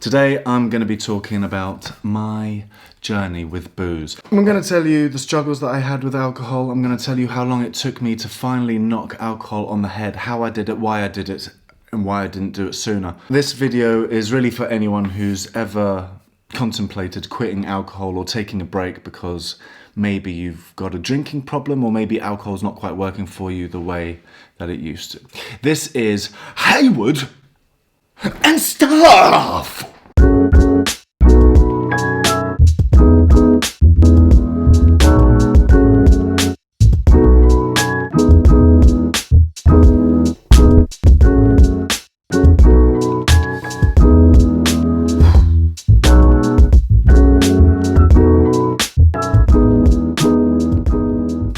Today I'm going to be talking about my journey with booze. I'm going to tell you the struggles that I had with alcohol. I'm going to tell you how long it took me to finally knock alcohol on the head, how I did it, why I did it, and why I didn't do it sooner. This video is really for anyone who's ever contemplated quitting alcohol or taking a break because maybe you've got a drinking problem or maybe alcohol's not quite working for you the way that it used to. This is Heywood and stuff!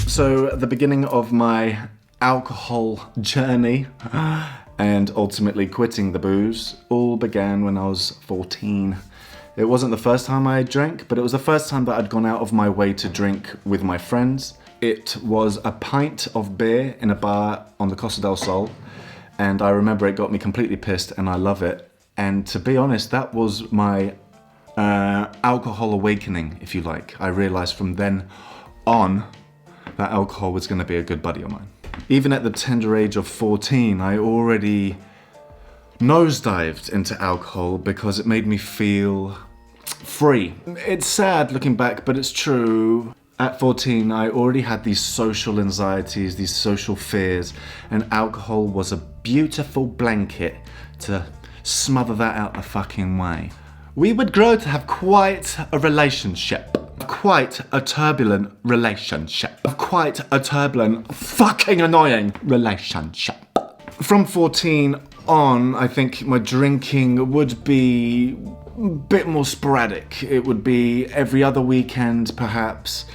So at the beginning of my alcohol journey and ultimately quitting the booze all began when I was 14. It wasn't the first time I drank, but it was the first time that I'd gone out of my way to drink with my friends. It was a pint of beer in a bar on the Costa del Sol, and I remember it got me completely pissed and I love it. And to be honest, that was my alcohol awakening, if you like. I realized from then on that alcohol was going to be a good buddy of mine. Even at the tender age of 14, I already nosedived into alcohol because it made me feel free. It's sad looking back, but it's true. At 14, I already had these social anxieties, these social fears, and alcohol was a beautiful blanket to smother that out the fucking way. We would grow to have quite a relationship. Quite a turbulent relationship. Quite a turbulent, fucking annoying relationship. From 14 on, I think my drinking would be a bit more sporadic. It would be every other weekend, perhaps.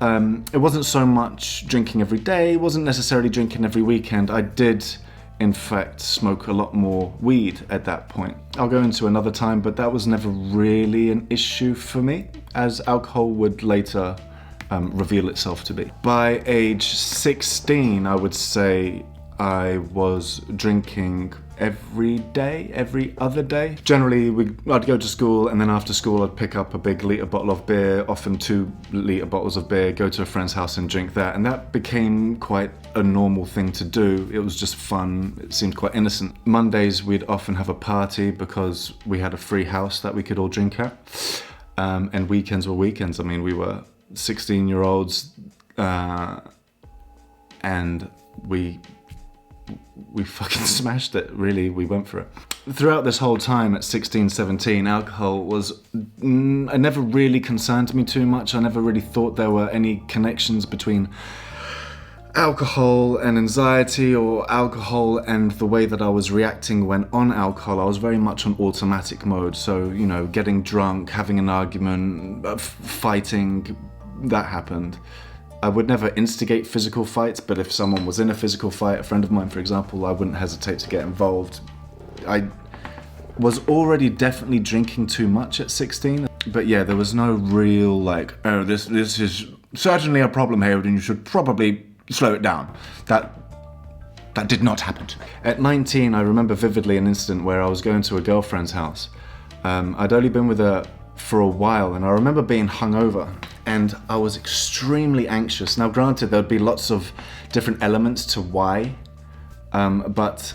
It wasn't so much drinking every day. It wasn't necessarily drinking every weekend. I did, in fact, smoke a lot more weed at that point. I'll go into another time, but that was never really an issue for me, as alcohol would later reveal itself to be. By age 16, I would say I was drinking every day, every other day. Generally, I'd go to school, and then after school I'd pick up a big litre bottle of beer, often 2 litre bottles of beer, go to a friend's house and drink that, and that became quite a normal thing to do. It was just fun, it seemed quite innocent. Mondays we'd often have a party because we had a free house that we could all drink at, and weekends were weekends. I mean, we were 16-year-olds, and we fucking smashed it, really. We went for it. Throughout this whole time at 16, 17, alcohol was, it never really concerned me too much. I never really thought there were any connections between alcohol and anxiety or alcohol and the way that I was reacting when on alcohol. I was very much on automatic mode. So, you know, getting drunk, having an argument, fighting, that happened. I would never instigate physical fights, but if someone was in a physical fight, a friend of mine, for example, I wouldn't hesitate to get involved. I was already definitely drinking too much at 16, but yeah, there was no real like, oh, this is certainly a problem, Heywood, and you should probably slow it down. That did not happen to me. At 19, I remember vividly an incident where I was going to a girlfriend's house. I'd only been with her for a while, and I remember being hungover, and I was extremely anxious. Now granted, there'd be lots of different elements to why, but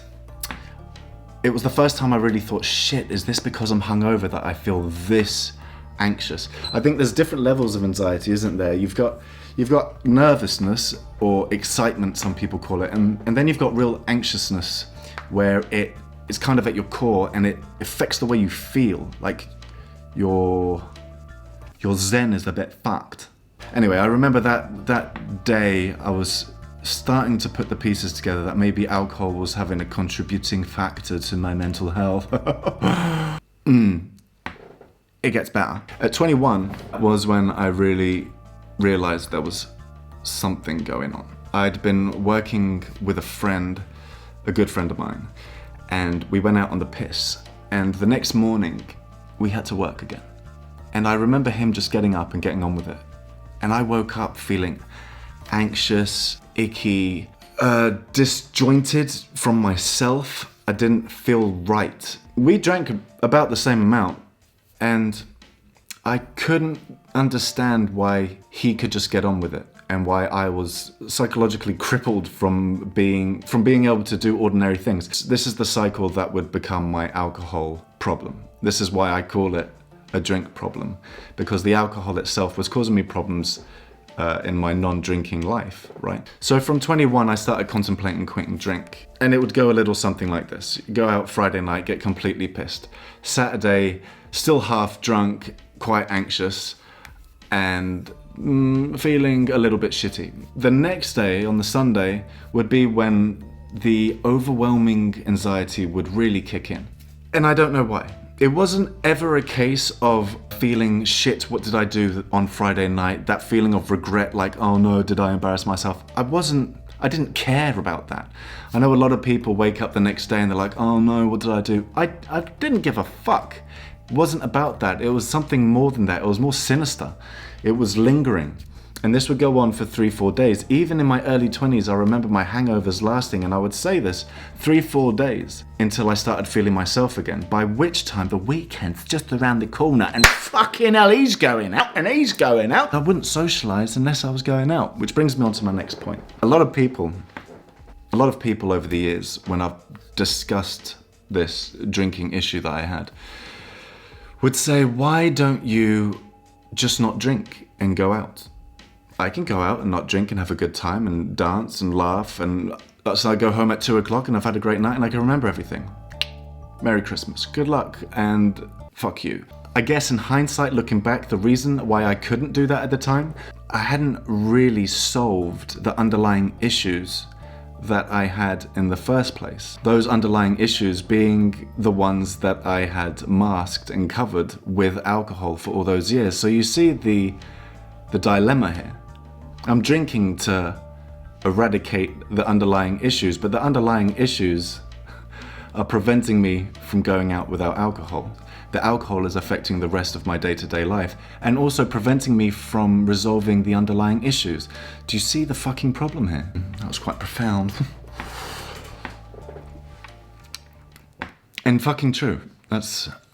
it was the first time I really thought, shit, is this because I'm hungover that I feel this anxious? I think there's different levels of anxiety, isn't there? You've got nervousness or excitement, some people call it, and then you've got real anxiousness where it's kind of at your core and it affects the way you feel, like your zen is a bit fucked. Anyway, I remember that day I was starting to put the pieces together that maybe alcohol was having a contributing factor to my mental health. It gets better. At 21 was when I really realized there was something going on. I'd been working with a good friend of mine, and we went out on the piss, and the next morning we had to work again. And I remember him just getting up and getting on with it. And I woke up feeling anxious, icky, disjointed from myself. I didn't feel right. We drank about the same amount, and I couldn't understand why he could just get on with it, and why I was psychologically crippled from being able to do ordinary things. This is the cycle that would become my alcohol problem. This is why I call it a drink problem, because the alcohol itself was causing me problems in my non-drinking life, right? So from 21, I started contemplating quitting drink. And it would go a little something like this. Go out Friday night, get completely pissed. Saturday, still half drunk, quite anxious, and feeling a little bit shitty. The next day, on the Sunday, would be when the overwhelming anxiety would really kick in. And I don't know why. It wasn't ever a case of feeling shit, what did I do on Friday night? That feeling of regret, like, oh no, did I embarrass myself? I didn't care about that. I know a lot of people wake up the next day and they're like, oh no, what did I do? I didn't give a fuck. It wasn't about that. It was something more than that. It was more sinister. It was lingering. And this would go on for 3-4 days. Even in my early 20s, I remember my hangovers lasting, and I would say this, 3-4 days until I started feeling myself again, by which time the weekend's just around the corner and fucking hell, he's going out and he's going out. I wouldn't socialise unless I was going out, which brings me on to my next point. A lot of people over the years, when I've discussed this drinking issue that I had, would say, why don't you just not drink and go out? I can go out and not drink and have a good time and dance and laugh, and so I go home at 2 o'clock and I've had a great night and I can remember everything. Merry Christmas, good luck, and fuck you. I guess in hindsight, looking back, the reason why I couldn't do that at the time, I hadn't really solved the underlying issues that I had in the first place. Those underlying issues being the ones that I had masked and covered with alcohol for all those years. So you see the dilemma here. I'm drinking to eradicate the underlying issues, but the underlying issues are preventing me from going out without alcohol. The alcohol is affecting the rest of my day-to-day life and also preventing me from resolving the underlying issues. Do you see the fucking problem here? That was quite profound. And fucking true. I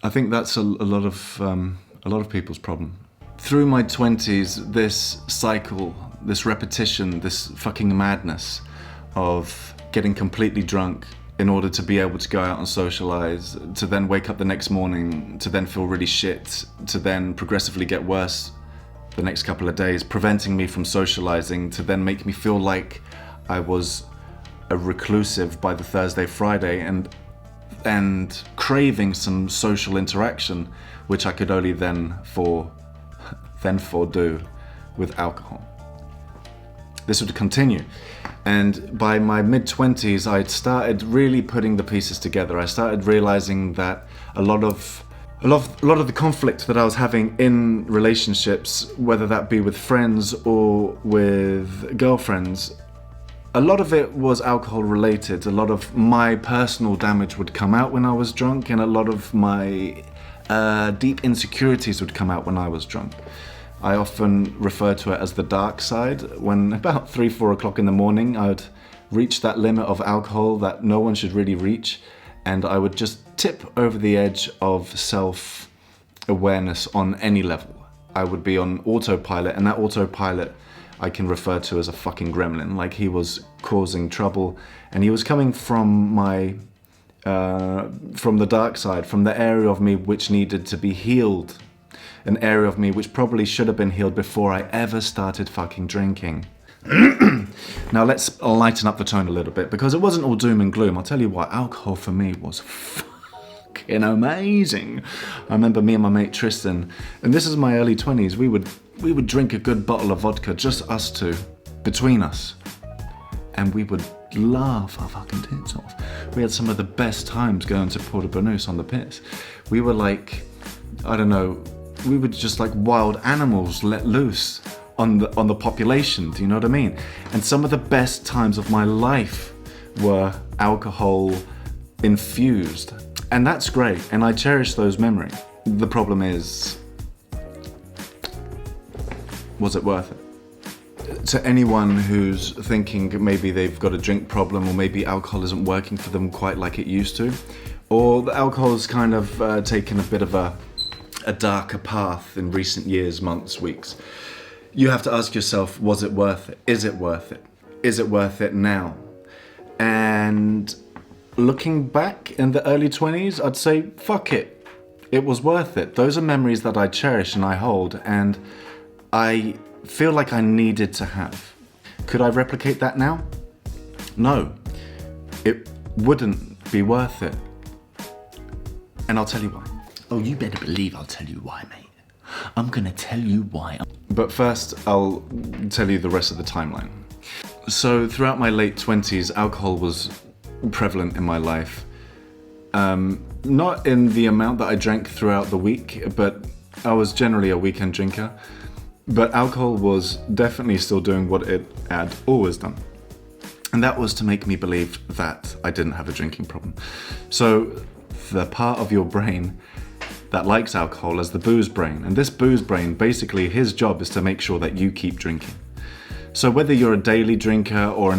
think that's a lot of people's problem. Through my 20s, this cycle, this repetition, this fucking madness of getting completely drunk in order to be able to go out and socialize, to then wake up the next morning, to then feel really shit, to then progressively get worse the next couple of days, preventing me from socializing, to then make me feel like I was a reclusive by the Thursday, Friday, and craving some social interaction, which I could only then do with alcohol. This would continue, and by my mid-20s I'd started really putting the pieces together. I started realizing that a lot of the conflict that I was having in relationships, whether that be with friends or with girlfriends, a lot of it was alcohol related. A lot of my personal damage would come out when I was drunk, and a lot of my deep insecurities would come out when I was drunk. I often refer to it as the dark side. When about 3-4 o'clock in the morning, I would reach that limit of alcohol that no one should really reach, and I would just tip over the edge of self-awareness on any level. I would be on autopilot, and that autopilot I can refer to as a fucking gremlin, like he was causing trouble, and he was coming from from the dark side, from the area of me which needed to be healed. An area of me which probably should have been healed before I ever started fucking drinking. Now let's lighten up the tone a little bit, because it wasn't all doom and gloom. I'll tell you what, alcohol for me was fucking amazing. I remember me and my mate Tristan, and this is my early 20s, we would drink a good bottle of vodka, just us two, between us. And we would laugh our fucking tits off. We had some of the best times going to Porto Banús on the piss. We were like, I don't know, we were just like wild animals let loose on the population, do you know what I mean? And some of the best times of my life were alcohol infused. And that's great, and I cherish those memories. The problem is, was it worth it? to anyone who's thinking maybe they've got a drink problem, or maybe alcohol isn't working for them quite like it used to, or the alcohol's kind of taken a bit of a darker path in recent years, months, weeks, you have to ask yourself, was it worth it? Is it worth it? Is it worth it now? And looking back in the early 20s, I'd say, fuck it. It was worth it. Those are memories that I cherish and I hold, and I feel like I needed to have. Could I replicate that now? No. It wouldn't be worth it. And I'll tell you why. Oh, you better believe I'll tell you why, mate. I'm gonna tell you why. But first, I'll tell you the rest of the timeline. So throughout my late 20s, alcohol was prevalent in my life. Not in the amount that I drank throughout the week, but I was generally a weekend drinker. But alcohol was definitely still doing what it had always done. And that was to make me believe that I didn't have a drinking problem. So the part of your brain that likes alcohol is the booze brain. And this booze brain, basically his job is to make sure that you keep drinking. So whether you're a daily drinker or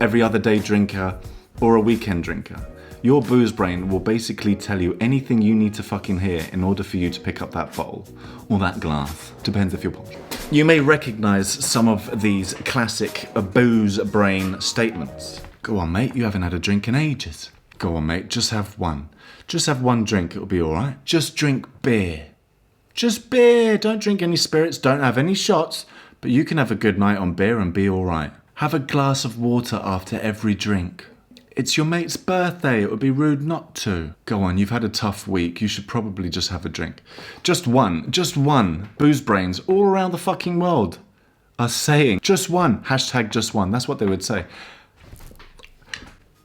every other day drinker or a weekend drinker, your booze brain will basically tell you anything you need to fucking hear in order for you to pick up that bottle or that glass. Depends if you're posh. You may recognize some of these classic booze brain statements. Go on, mate, you haven't had a drink in ages. Go on, mate, just have one. Just have one drink, it'll be alright. Just drink beer. Just beer, don't drink any spirits, don't have any shots, but you can have a good night on beer and be alright. Have a glass of water after every drink. It's your mate's birthday, it would be rude not to. Go on, you've had a tough week, you should probably just have a drink. Just one. Booze brains all around the fucking world are saying, just one. Hashtag just one, that's what they would say.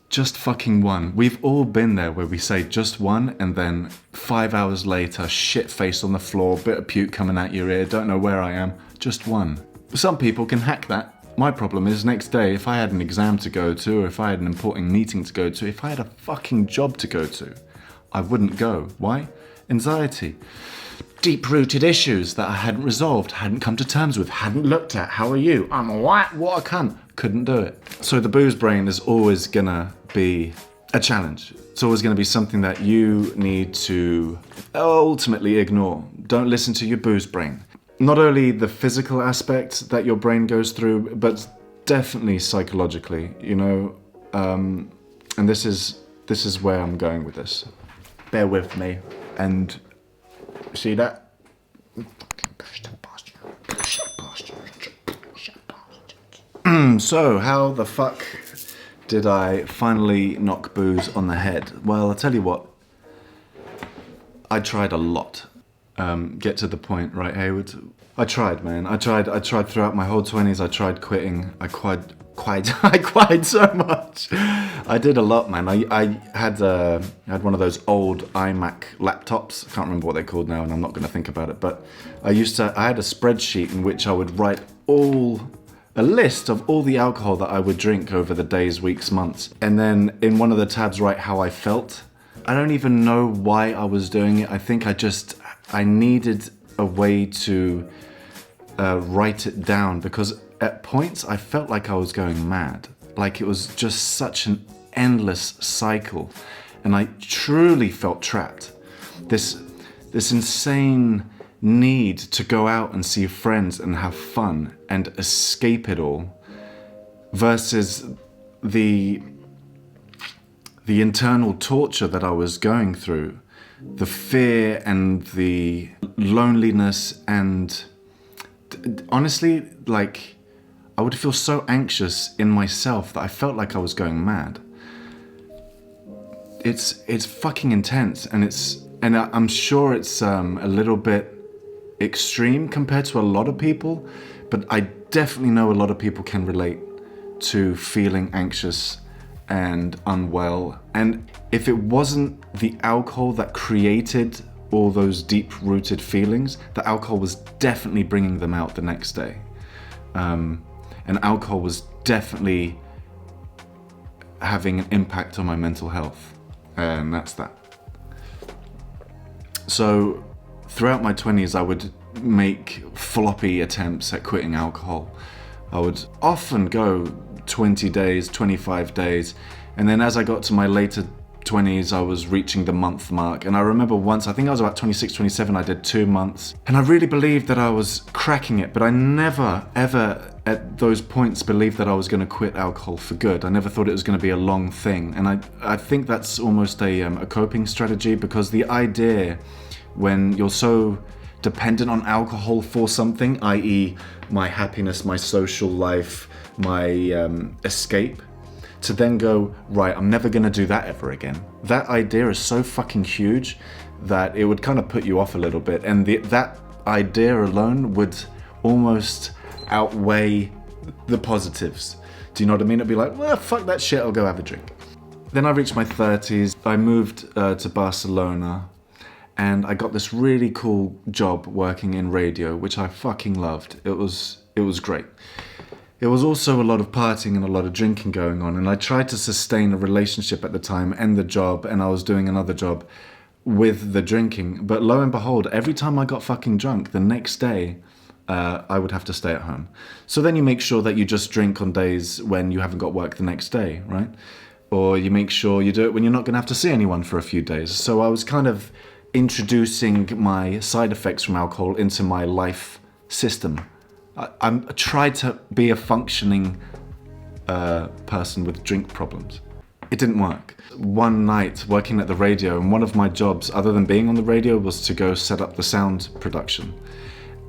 Just fucking one. We've all been there where we say just one and then 5 hours later, shit faced on the floor, bit of puke coming out your ear, don't know where I am. Just one. Some people can hack that. My problem is next day, if I had an exam to go to, or if I had an important meeting to go to, if I had a fucking job to go to, I wouldn't go. Why? Anxiety. Deep-rooted issues that I hadn't resolved, hadn't come to terms with, hadn't looked at. How are you? I'm alright. What a cunt. Couldn't do it. So the booze brain is always gonna be a challenge. It's always gonna be something that you need to ultimately ignore. Don't listen to your booze brain. Not only the physical aspect that your brain goes through, but definitely psychologically, you know, and this is where I'm going with this. Bear with me. And see that? So, how the fuck did I finally knock booze on the head? Well, I'll tell you what. I tried a lot. Get to the point, right, Heywood? I tried, man. I tried throughout my whole 20s. I tried quitting. I cried so much. I did a lot, man. I had one of those old iMac laptops. I can't remember what they're called now, and I'm not going to think about it. But I had a spreadsheet in which I would write a list of all the alcohol that I would drink over the days, weeks, months. And then in one of the tabs, write how I felt. I don't even know why I was doing it. I think I needed a way to write it down, because at points I felt like I was going mad. Like it was just such an endless cycle. And I truly felt trapped. This insane need to go out and see friends and have fun and escape it all, versus the internal torture that I was going through, the fear and the loneliness, and honestly, like, I would feel so anxious in myself that I felt like I was going mad. It's fucking intense, and I'm sure it's a little bit extreme compared to a lot of people, but I definitely know a lot of people can relate to feeling anxious and unwell. And if it wasn't the alcohol that created all those deep-rooted feelings, the alcohol was definitely bringing them out the next day. And alcohol was definitely having an impact on my mental health. And that's that. So throughout my 20s, I would make floppy attempts at quitting alcohol. I would often go 20 days, 25 days. And then as I got to my later 20s, I was reaching the month mark. And I remember once, I think I was about 26, 27, I did 2 months. And I really believed that I was cracking it, but I never, ever at those points believed that I was going to quit alcohol for good. I never thought it was going to be a long thing. And I think that's almost a coping strategy, because the idea when you're so dependent on alcohol for something, i.e. my happiness, my social life, my escape, to then go, right, I'm never going to do that ever again. That idea is so fucking huge that it would kind of put you off a little bit. And that idea alone would almost outweigh the positives. Do you know what I mean? It'd be like, well, fuck that shit, I'll go have a drink. Then I reached my 30s. I moved to Barcelona, and I got this really cool job working in radio, which I fucking loved. It was great. It was also a lot of partying and a lot of drinking going on, and I tried to sustain a relationship at the time and the job, and I was doing another job with the drinking. But lo and behold, every time I got fucking drunk, the next day, I would have to stay at home. So then you make sure that you just drink on days when you haven't got work the next day, right? Or you make sure you do it when you're not going to have to see anyone for a few days. So I was kind of introducing my side effects from alcohol into my life system. I tried to be a functioning person with drink problems. It didn't work. One night working at the radio, and one of my jobs, other than being on the radio, was to go set up the sound production.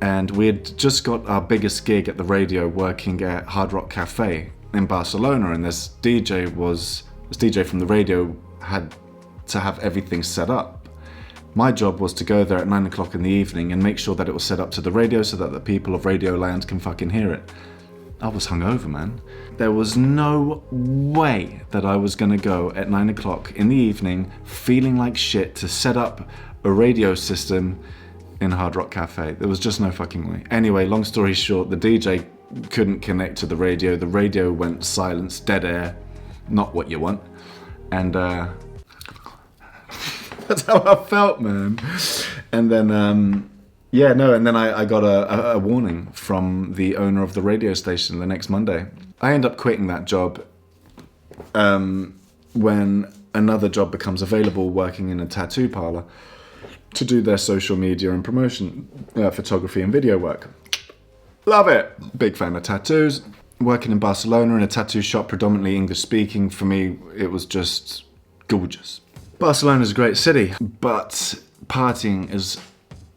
And we had just got our biggest gig at the radio working at Hard Rock Cafe in Barcelona, and this DJ from the radio had to have everything set up. My job was to go there at 9 o'clock in the evening and make sure that it was set up to the radio so that the people of Radio Land can fucking hear it. I was hungover, man. There was no way that I was gonna go at 9 o'clock in the evening feeling like shit to set up a radio system in Hard Rock Cafe. There was just no fucking way. Anyway, long story short, the DJ couldn't connect to the radio. The radio went silence, dead air, not what you want. And that's how I felt, man. And then, and then I got a warning from the owner of the radio station the next Monday. I end up quitting that job when another job becomes available, working in a tattoo parlor to do their social media and promotion, photography and video work. Love it. Big fan of tattoos. Working in Barcelona in a tattoo shop, predominantly English speaking, for me, it was just gorgeous. Barcelona is a great city, but partying is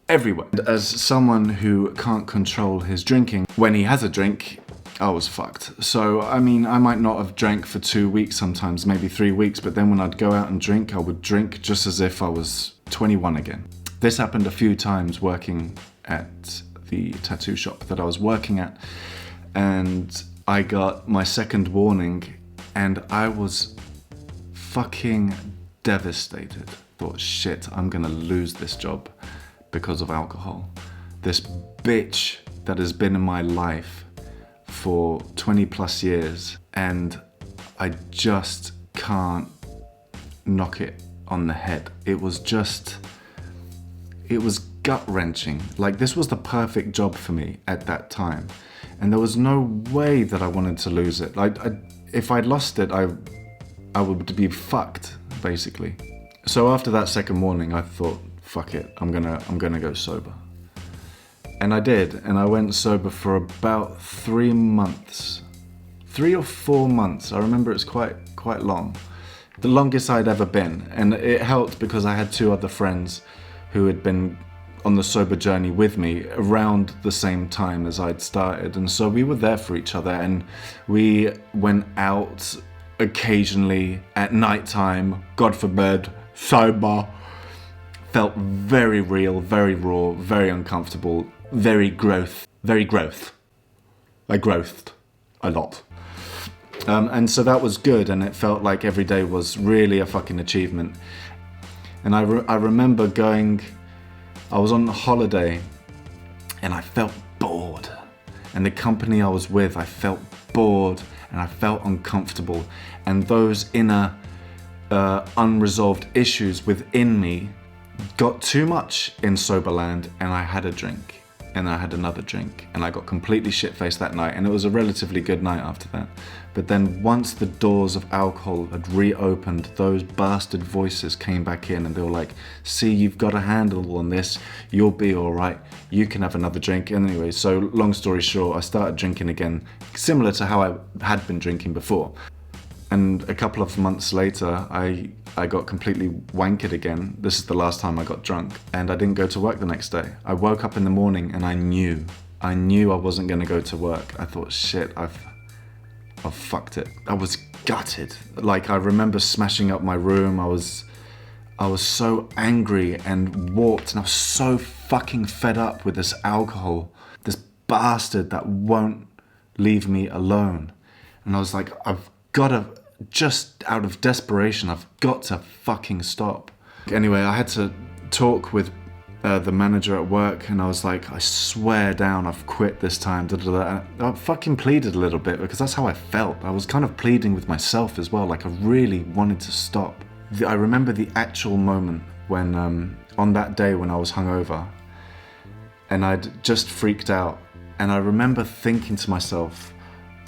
everywhere. As someone who can't control his drinking, when he has a drink, I was fucked. So, I mean, I might not have drank for 2 weeks sometimes, maybe 3 weeks, but then when I'd go out and drink, I would drink just as if I was 21 again. This happened a few times working at the tattoo shop that I was working at, and I got my second warning, and I was fucking devastated. Thought, shit, I'm gonna lose this job because of alcohol. This bitch that has been in my life for 20 plus years, and I just can't knock it on the head. It was gut-wrenching. Like, this was the perfect job for me at that time, and there was no way that I wanted to lose it. If I'd lost it, I would be fucked, basically. So after that second warning, I thought, fuck it, I'm gonna go sober. And I did, and I went sober for about 3 months. 3 or 4 months, I remember it's quite long. The longest I'd ever been, and it helped because I had 2 other friends who had been on the sober journey with me around the same time as I'd started, and so we were there for each other, and we went out occasionally at night time, God forbid, sober. Felt very real, very raw, very uncomfortable, very growth. I growthed a lot. And so that was good, and it felt like every day was really a fucking achievement. And I remember I was on holiday, and I felt bored. And the company I was with, I felt bored, and I felt uncomfortable. And those inner unresolved issues within me got too much in Soberland, and I had a drink. and I had another drink, and I got completely shit-faced that night, and it was a relatively good night after that. But then once the doors of alcohol had reopened, those bastard voices came back in, and they were like, see, you've got a handle on this, you'll be all right, you can have another drink. And anyway, so long story short, I started drinking again, similar to how I had been drinking before. And a couple of months later, I got completely wankered again. This is the last time I got drunk, and I didn't go to work the next day. I woke up in the morning and I knew I wasn't gonna go to work. I thought, shit, I've fucked it. I was gutted. Like, I remember smashing up my room. I was so angry and warped, and I was so fucking fed up with this alcohol, this bastard that won't leave me alone. And I was like, I've gotta, just out of desperation, I've got to fucking stop. Anyway, I had to talk with the manager at work, and I was like, I swear down, I've quit this time. I fucking pleaded a little bit, because that's how I felt. I was kind of pleading with myself as well, like I really wanted to stop. I remember the actual moment when, on that day when I was hungover, and I'd just freaked out, and I remember thinking to myself,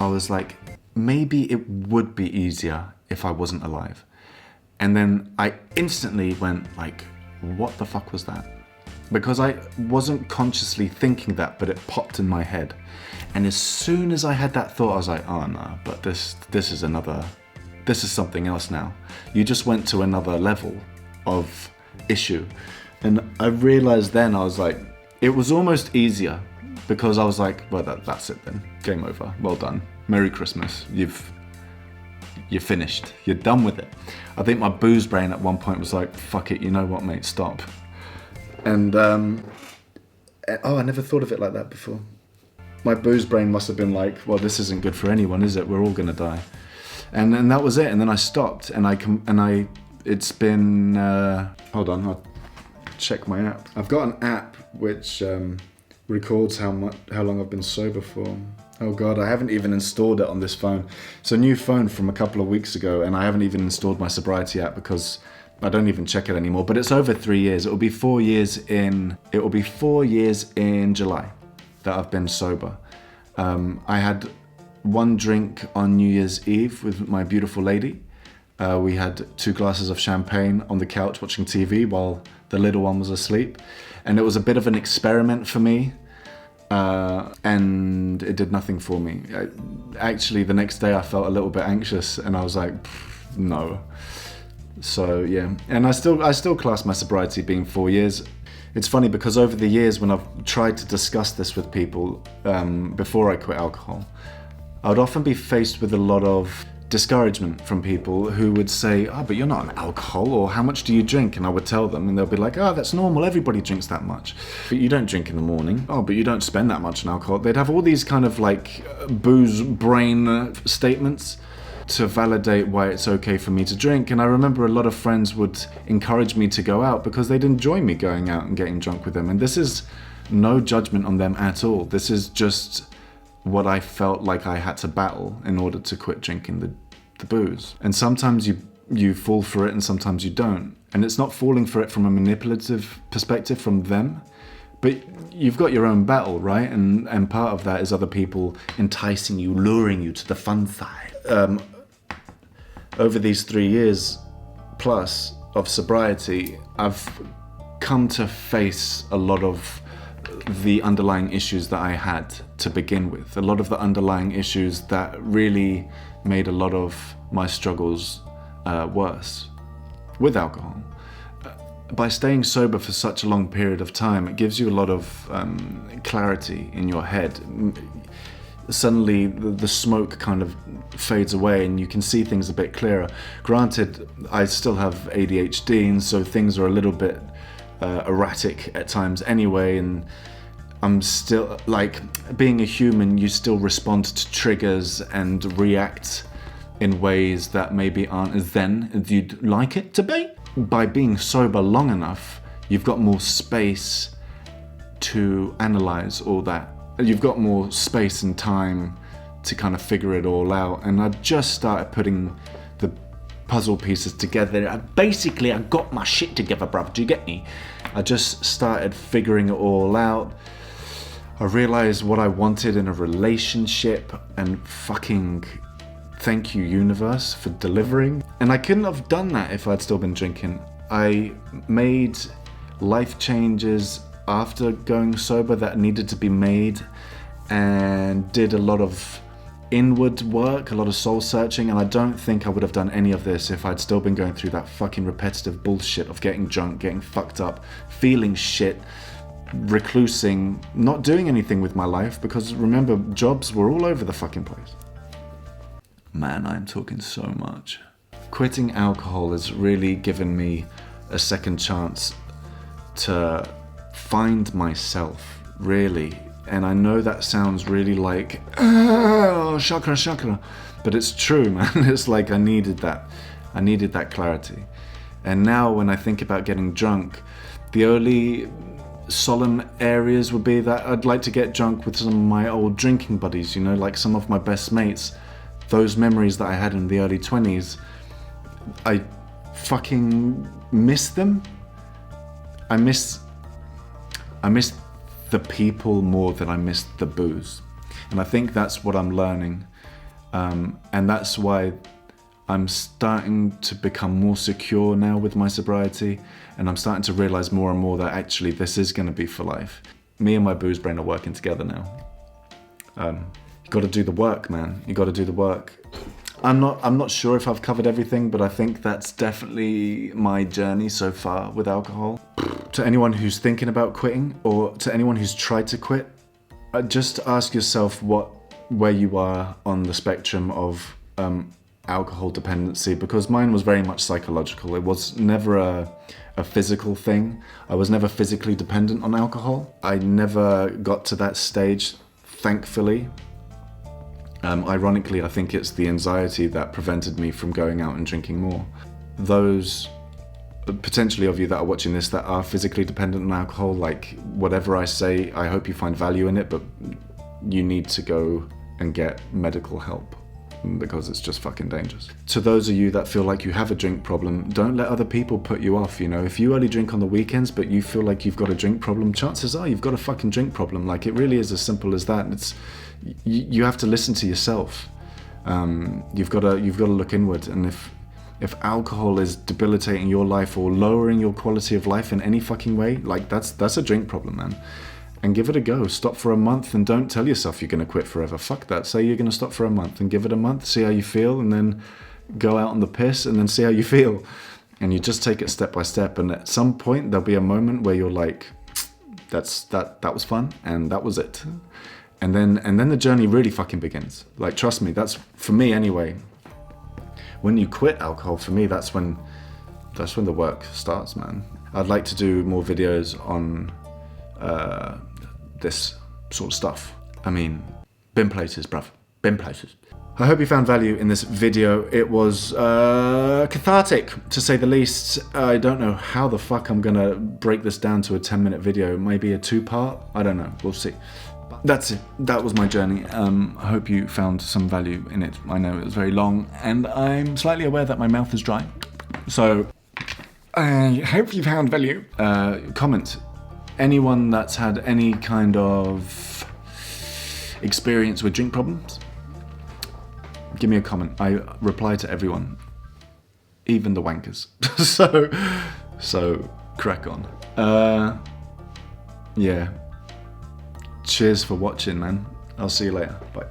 I was like, maybe it would be easier if I wasn't alive. And then I instantly went like, what the fuck was that? Because I wasn't consciously thinking that, but it popped in my head. And as soon as I had that thought, I was like, oh no, but this is something else now. You just went to another level of issue. And I realized then, I was like, it was almost easier, because I was like, well, that's it then. Game over. Well done. Merry Christmas. You're finished. You're done with it. I think my booze brain at one point was like, fuck it, you know what, mate, stop. And, I never thought of it like that before. My booze brain must have been like, well, this isn't good for anyone, is it? We're all gonna die. And that was it. And then I stopped, and it's been, hold on, I'll check my app. I've got an app which records how long I've been sober for. Oh God, I haven't even installed it on this phone. It's a new phone from a couple of weeks ago, and I haven't even installed my sobriety app because I don't even check it anymore. But it's over 3 years. It will be 4 years in July that I've been sober. I had one drink on New Year's Eve with my beautiful lady. We had 2 glasses of champagne on the couch watching TV while the little one was asleep. And it was a bit of an experiment for me. And it did nothing for me. Actually, the next day I felt a little bit anxious, and I was like, no. So yeah, and I still class my sobriety being 4 years. It's funny because over the years when I've tried to discuss this with people before I quit alcohol, I would often be faced with a lot of discouragement from people who would say, oh, but you're not on alcohol, or how much do you drink? And I would tell them, and they'll be like, oh, that's normal, everybody drinks that much. But you don't drink in the morning. Oh, but you don't spend that much on alcohol. They'd have all these kind of like booze brain statements to validate why it's okay for me to drink. And I remember a lot of friends would encourage me to go out because they'd enjoy me going out and getting drunk with them. And this is no judgment on them at all. This is just what I felt like I had to battle in order to quit drinking the booze. And sometimes you fall for it and sometimes you don't. And it's not falling for it from a manipulative perspective from them, but you've got your own battle, right? And part of that is other people enticing you, luring you to the fun side. Over these 3 years plus of sobriety, I've come to face a lot of the underlying issues that I had to begin with. A lot of the underlying issues that really made a lot of my struggles worse with alcohol. By staying sober for such a long period of time, it gives you a lot of clarity in your head. Suddenly the smoke kind of fades away and you can see things a bit clearer. Granted, I still have ADHD, and so things are a little bit erratic at times anyway, and I'm still, like, being a human, you still respond to triggers and react in ways that maybe aren't as zen as you'd like it to be. By being sober long enough, you've got more space to analyze all that. You've got more space and time to kind of figure it all out. And I just started putting the puzzle pieces together. I got my shit together, bruv. Do you get me? I just started figuring it all out. I realized what I wanted in a relationship, and fucking thank you, universe, for delivering. And I couldn't have done that if I'd still been drinking. I made life changes after going sober that needed to be made, and did a lot of inward work, a lot of soul searching, and I don't think I would have done any of this if I'd still been going through that fucking repetitive bullshit of getting drunk, getting fucked up, feeling shit, reclusing, not doing anything with my life, because remember, jobs were all over the fucking place. Man, I'm talking so much. Quitting alcohol has really given me a second chance to find myself, really. And I know that sounds really like, chakra, but it's true, man. It's like I needed that clarity. And now when I think about getting drunk, the only solemn areas would be that I'd like to get drunk with some of my old drinking buddies, you know, like some of my best mates. Those memories that I had in the early 20s, I fucking miss them. I miss the people more than I miss the booze. And I think that's what I'm learning. And that's why I'm starting to become more secure now with my sobriety. And I'm starting to realize more and more that actually this is going to be for life. Me and my booze brain are working together now. You got to do the work, man. You got to do the work. I'm not sure if I've covered everything, but I think that's definitely my journey so far with alcohol. To anyone who's thinking about quitting, or to anyone who's tried to quit, just ask yourself where you are on the spectrum of alcohol dependency, because mine was very much psychological. It was never a physical thing. I was never physically dependent on alcohol. I never got to that stage, thankfully. Ironically, I think it's the anxiety that prevented me from going out and drinking more. Those potentially of you that are watching this that are physically dependent on alcohol, like whatever I say, I hope you find value in it, but you need to go and get medical help, because it's just fucking dangerous. To those of you that feel like you have a drink problem, don't let other people put you off, you know. If you only drink on the weekends but you feel like you've got a drink problem, chances are you've got a fucking drink problem. Like, it really is as simple as that. You have to listen to yourself. You've got to look inward, and if alcohol is debilitating your life or lowering your quality of life in any fucking way, like that's a drink problem, man. And give it a go. Stop for a month, and don't tell yourself you're going to quit forever. Fuck that. Say you're going to stop for a month and give it a month, see how you feel, and then go out on the piss and then see how you feel. And you just take it step by step, and at some point there'll be a moment where you're like, that was fun, and that was it. And then the journey really fucking begins. Like, trust me, that's, for me anyway, when you quit alcohol, for me, that's when the work starts, man. I'd like to do more videos on this sort of stuff. I mean, been places, bruv. Been places. I hope you found value in this video. It was cathartic, to say the least. I don't know how the fuck I'm gonna break this down to a 10-minute video. Maybe a 2-part? I don't know. We'll see. That's it. That was my journey. I hope you found some value in it. I know it was very long, and I'm slightly aware that my mouth is dry. So, I hope you found value. Comment. Anyone that's had any kind of experience with drink problems, give me a comment. I reply to everyone, even the wankers. so crack on. Yeah. Cheers for watching, man. I'll see you later. Bye.